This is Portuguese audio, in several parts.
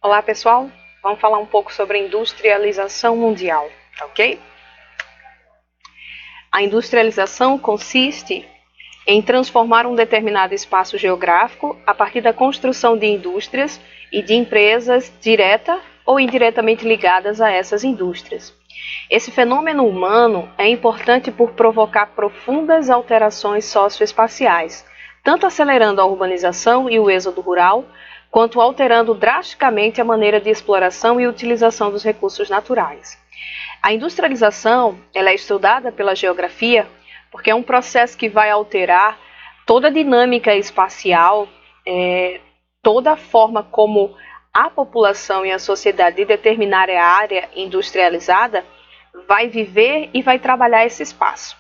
Olá pessoal, vamos falar um pouco sobre a industrialização mundial, tá ok? A industrialização consiste em transformar um determinado espaço geográfico a partir da construção de indústrias e de empresas direta ou indiretamente ligadas a essas indústrias. Esse fenômeno humano é importante por provocar profundas alterações socioespaciais, tanto acelerando a urbanização e o êxodo rural, quanto alterando drasticamente a maneira de exploração e utilização dos recursos naturais. A industrialização ela é estudada pela geografia porque é um processo que vai alterar toda a dinâmica espacial, toda a forma como a população e a sociedade de determinada área industrializada vai viver e vai trabalhar esse espaço.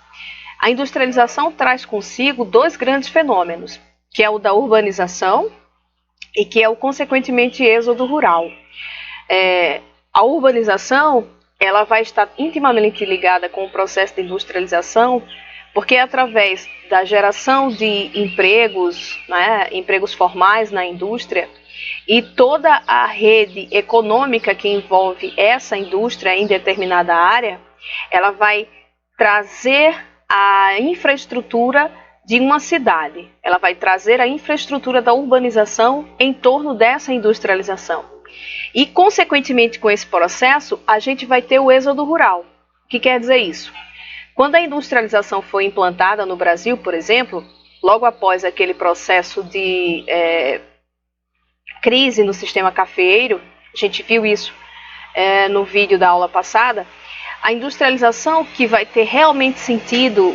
A industrialização traz consigo dois grandes fenômenos, que é o da urbanização e que é o consequentemente êxodo rural. A urbanização ela vai estar intimamente ligada com o processo de industrialização, porque é através da geração de empregos, né, empregos formais na indústria, e toda a rede econômica que envolve essa indústria em determinada área, ela vai trazer a infraestrutura de uma cidade. Ela vai trazer a infraestrutura da urbanização em torno dessa industrialização. E, consequentemente, com esse processo, a gente vai ter o êxodo rural. O que quer dizer isso? Quando a industrialização foi implantada no Brasil, por exemplo, logo após aquele processo de crise no sistema cafeeiro, a gente viu isso no vídeo da aula passada, a industrialização que vai ter realmente sentido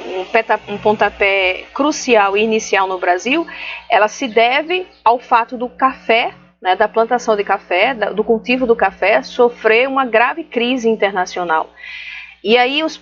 um pontapé crucial e inicial no Brasil, ela se deve ao fato do café, né, da plantação de café, do cultivo do café, sofrer uma grave crise internacional. E aí os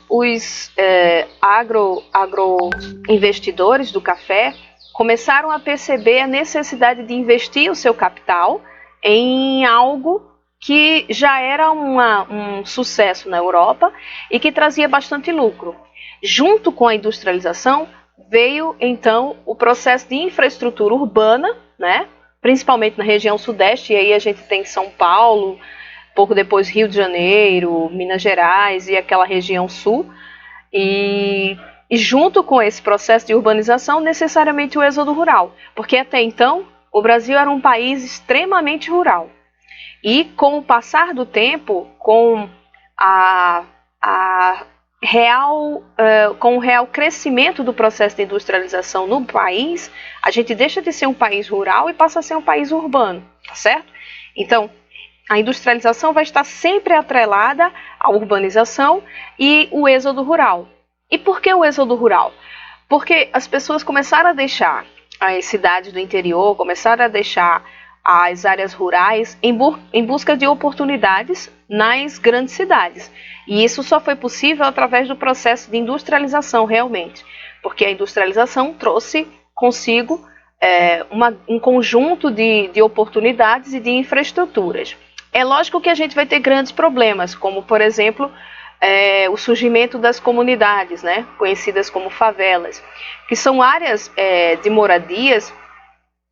agroinvestidores do café começaram a perceber a necessidade de investir o seu capital em algo que já era um sucesso na Europa e que trazia bastante lucro. Junto com a industrialização, veio então o processo de infraestrutura urbana, né? Principalmente na região sudeste, e aí a gente tem São Paulo, pouco depois Rio de Janeiro, Minas Gerais e aquela região sul. E junto com esse processo de urbanização, necessariamente o êxodo rural, porque até então o Brasil era um país extremamente rural. E com o passar do tempo, com o real crescimento do processo de industrialização no país, a gente deixa de ser um país rural e passa a ser um país urbano, tá certo? Então, a industrialização vai estar sempre atrelada à urbanização e o êxodo rural. E por que o êxodo rural? Porque as pessoas começaram a deixar as cidades do interior, começaram a deixar as áreas rurais em busca de oportunidades nas grandes cidades. E isso só foi possível através do processo de industrialização realmente, porque a industrialização trouxe consigo um conjunto de oportunidades e de infraestruturas. É lógico que a gente vai ter grandes problemas, como, por exemplo, o surgimento das comunidades, né, conhecidas como favelas, que são áreas de moradias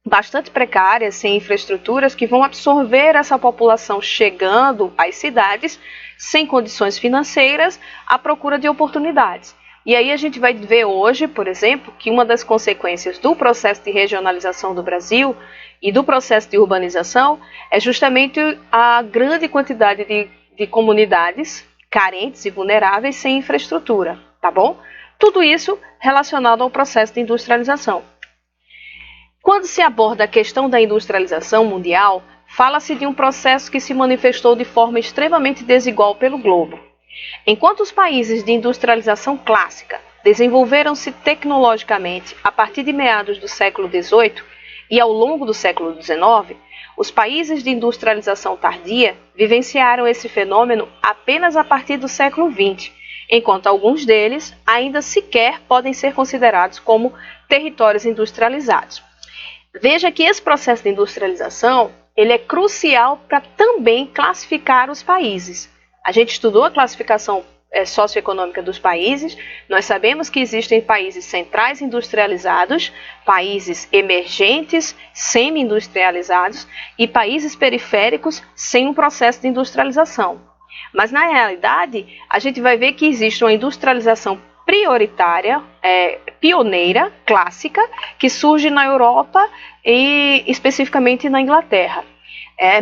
bastante precárias, sem infraestruturas, que vão absorver essa população chegando às cidades sem condições financeiras à procura de oportunidades. E aí a gente vai ver hoje, por exemplo, que uma das consequências do processo de regionalização do Brasil e do processo de urbanização é justamente a grande quantidade de comunidades carentes e vulneráveis sem infraestrutura, tá bom? Tudo isso relacionado ao processo de industrialização. Quando se aborda a questão da industrialização mundial, fala-se de um processo que se manifestou de forma extremamente desigual pelo globo. Enquanto os países de industrialização clássica desenvolveram-se tecnologicamente a partir de meados do século XVIII e ao longo do século XIX, os países de industrialização tardia vivenciaram esse fenômeno apenas a partir do século XX, enquanto alguns deles ainda sequer podem ser considerados como territórios industrializados. Veja que esse processo de industrialização ele é crucial para também classificar os países. A gente estudou a classificação socioeconômica dos países. Nós sabemos que existem países centrais industrializados, países emergentes, semi-industrializados e países periféricos sem um processo de industrialização. Mas, na realidade, a gente vai ver que existe uma industrialização prioritária, pioneira, clássica, que surge na Europa e especificamente na Inglaterra.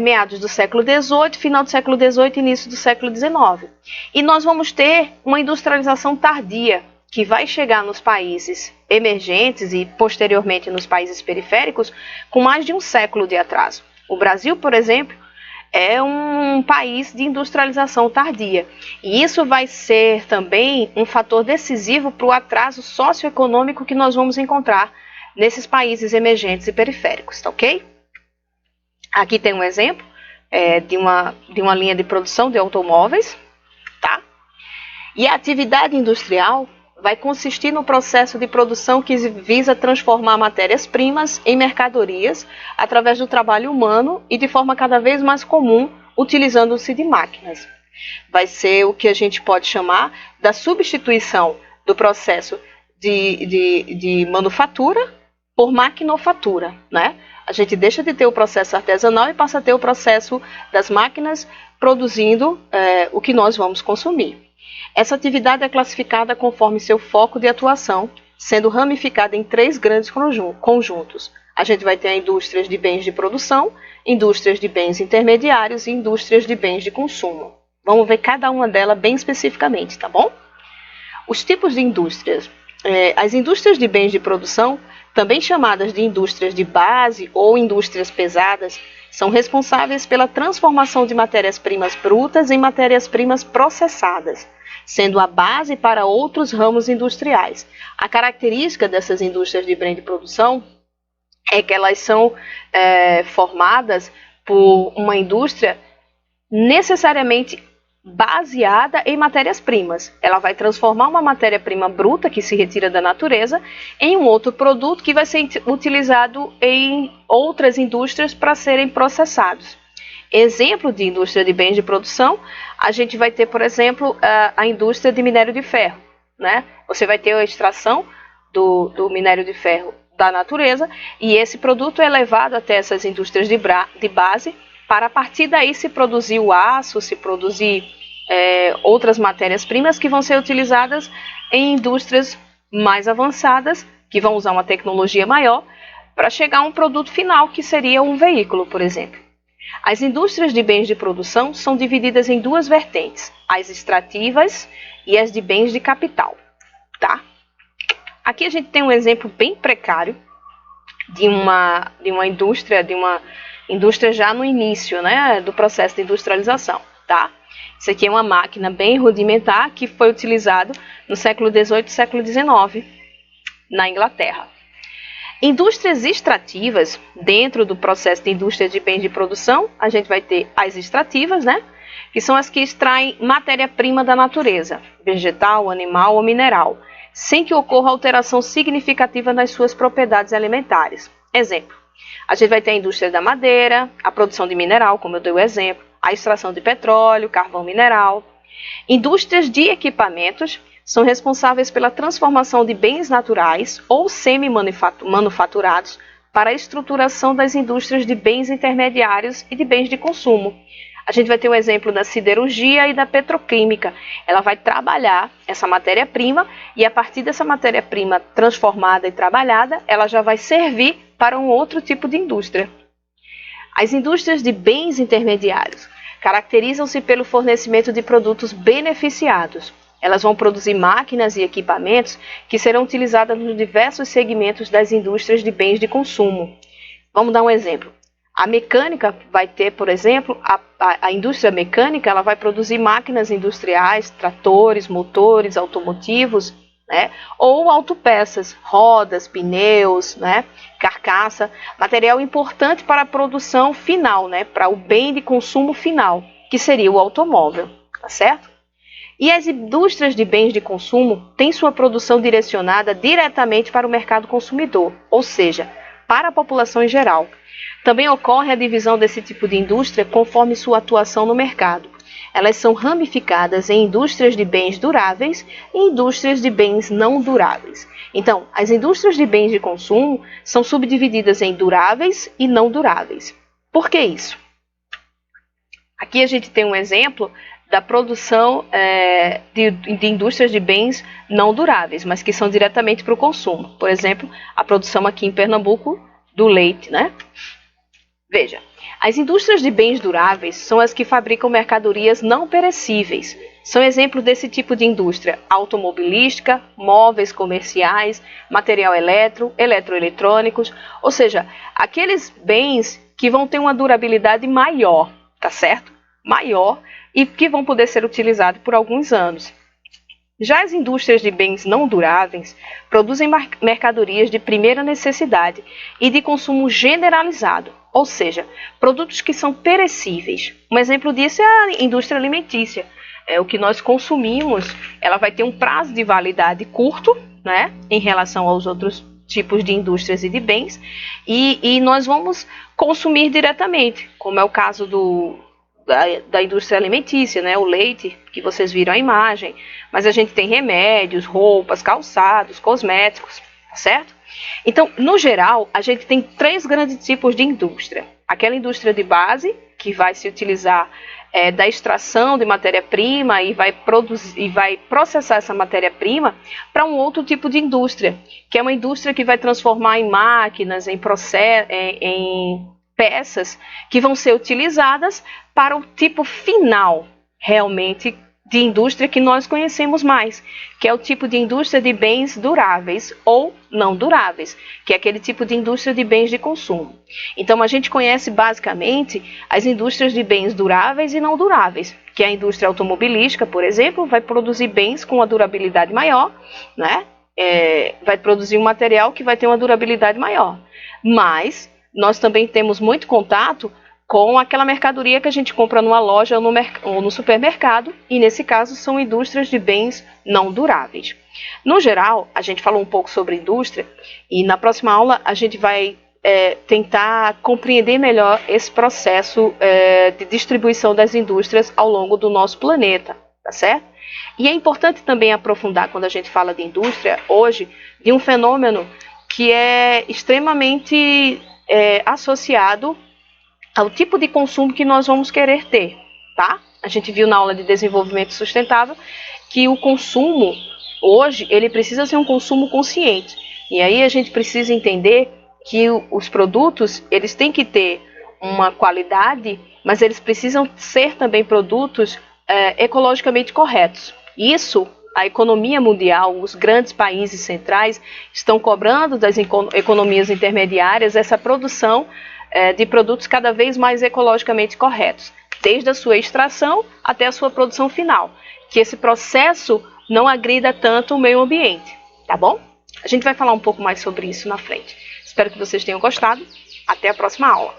Meados do século XVIII, final do século XVIII, início do século XIX. E nós vamos ter uma industrialização tardia, que vai chegar nos países emergentes e posteriormente nos países periféricos com mais de um século de atraso. O Brasil, por exemplo, é um país de industrialização tardia. E isso vai ser também um fator decisivo para o atraso socioeconômico que nós vamos encontrar nesses países emergentes e periféricos, tá ok? Aqui tem um exemplo de uma linha de produção de automóveis, tá? E a atividade industrial vai consistir no processo de produção que visa transformar matérias-primas em mercadorias através do trabalho humano e de forma cada vez mais comum, utilizando-se de máquinas. Vai ser o que a gente pode chamar da substituição do processo de manufatura por maquinofatura, né? A gente deixa de ter o processo artesanal e passa a ter o processo das máquinas produzindo o que nós vamos consumir. Essa atividade é classificada conforme seu foco de atuação, sendo ramificada em 3 grandes conjuntos. A gente vai ter a indústrias de bens de produção, indústrias de bens intermediários e indústrias de bens de consumo. Vamos ver cada uma delas bem especificamente, tá bom? Os tipos de indústrias. As indústrias de bens de produção, também chamadas de indústrias de base ou indústrias pesadas, são responsáveis pela transformação de matérias-primas brutas em matérias-primas processadas, sendo a base para outros ramos industriais. A característica dessas indústrias de bens de produção é que elas são formadas por uma indústria necessariamente baseada em matérias-primas. Ela vai transformar uma matéria-prima bruta que se retira da natureza em um outro produto que vai ser utilizado em outras indústrias para serem processados. Exemplo de indústria de bens de produção, a gente vai ter, por exemplo, a indústria de minério de ferro, né? Você vai ter a extração do minério de ferro da natureza e esse produto é levado até essas indústrias de base para a partir daí se produzir o aço, se produzir outras matérias-primas que vão ser utilizadas em indústrias mais avançadas, que vão usar uma tecnologia maior, para chegar a um produto final, que seria um veículo, por exemplo. As indústrias de bens de produção são divididas em 2 vertentes, as extrativas e as de bens de capital, tá? Aqui a gente tem um exemplo bem precário de uma indústria já no início, né, do processo de industrialização, tá? Isso aqui é uma máquina bem rudimentar que foi utilizado no século XVIII e século XIX na Inglaterra. Indústrias extrativas, dentro do processo de indústria de bens de produção, a gente vai ter as extrativas, né, que são as que extraem matéria-prima da natureza, vegetal, animal ou mineral, sem que ocorra alteração significativa nas suas propriedades alimentares. Exemplo. A gente vai ter a indústria da madeira, a produção de mineral, como eu dei o exemplo, a extração de petróleo, carvão mineral. Indústrias de equipamentos são responsáveis pela transformação de bens naturais ou semi-manufaturados para a estruturação das indústrias de bens intermediários e de bens de consumo. A gente vai ter o exemplo da siderurgia e da petroquímica. Ela vai trabalhar essa matéria-prima e a partir dessa matéria-prima transformada e trabalhada, ela já vai servir para um outro tipo de indústria. As indústrias de bens intermediários caracterizam-se pelo fornecimento de produtos beneficiados. Elas vão produzir máquinas e equipamentos que serão utilizados nos diversos segmentos das indústrias de bens de consumo. Vamos dar um exemplo. A mecânica vai ter, por exemplo, a indústria mecânica, ela vai produzir máquinas industriais, tratores, motores, automotivos, né, ou autopeças, rodas, pneus, né, carcaça, material importante para a produção final, né, para o bem de consumo final, que seria o automóvel, tá certo? E as indústrias de bens de consumo têm sua produção direcionada diretamente para o mercado consumidor, ou seja, para a população em geral. Também ocorre a divisão desse tipo de indústria conforme sua atuação no mercado. elas são ramificadas em indústrias de bens duráveis e indústrias de bens não duráveis. Então, as indústrias de bens de consumo são subdivididas em duráveis e não duráveis. Por que isso? Aqui a gente tem um exemplo da produção de indústrias de bens não duráveis, mas que são diretamente para o consumo. Por exemplo, a produção aqui em Pernambuco do leite, né? Veja, as indústrias de bens duráveis são as que fabricam mercadorias não perecíveis. São exemplos desse tipo de indústria: automobilística, móveis comerciais, material eletroeletrônicos, ou seja, aqueles bens que vão ter uma durabilidade maior, tá certo? Maior e que vão poder ser utilizados por alguns anos. Já as indústrias de bens não duráveis produzem mercadorias de primeira necessidade e de consumo generalizado, ou seja, produtos que são perecíveis. Um exemplo disso é a indústria alimentícia. O que nós consumimos, ela vai ter um prazo de validade curto, né, em relação aos outros tipos de indústrias e de bens, e nós vamos consumir diretamente, como é o caso da indústria alimentícia, né? O leite, que vocês viram a imagem, mas a gente tem remédios, roupas, calçados, cosméticos, tá certo? Então, no geral, a gente tem 3 grandes tipos de indústria. Aquela indústria de base, que vai se utilizar da extração de matéria-prima e vai processar essa matéria-prima para um outro tipo de indústria, que é uma indústria que vai transformar em máquinas, em peças que vão ser utilizadas para o tipo final, realmente, de indústria que nós conhecemos mais, que é o tipo de indústria de bens duráveis ou não duráveis, que é aquele tipo de indústria de bens de consumo. Então, a gente conhece basicamente as indústrias de bens duráveis e não duráveis, que é a indústria automobilística, por exemplo, vai produzir bens com uma durabilidade maior, né? Vai produzir um material que vai ter uma durabilidade maior. Mas nós também temos muito contato com aquela mercadoria que a gente compra numa loja ou no supermercado, e nesse caso são indústrias de bens não duráveis. No geral, a gente falou um pouco sobre indústria, e na próxima aula a gente vai tentar compreender melhor esse processo de distribuição das indústrias ao longo do nosso planeta, tá certo? E é importante também aprofundar, quando a gente fala de indústria, hoje, de um fenômeno que é extremamente associado ao tipo de consumo que nós vamos querer ter, tá? A gente viu na aula de desenvolvimento sustentável que o consumo, hoje, ele precisa ser um consumo consciente. E aí a gente precisa entender que os produtos, eles têm que ter uma qualidade, mas eles precisam ser também produtos ecologicamente corretos. Isso, a economia mundial, os grandes países centrais estão cobrando das economias intermediárias essa produção de produtos cada vez mais ecologicamente corretos, desde a sua extração até a sua produção final, que esse processo não agrida tanto o meio ambiente, tá bom? A gente vai falar um pouco mais sobre isso na frente. Espero que vocês tenham gostado. Até a próxima aula.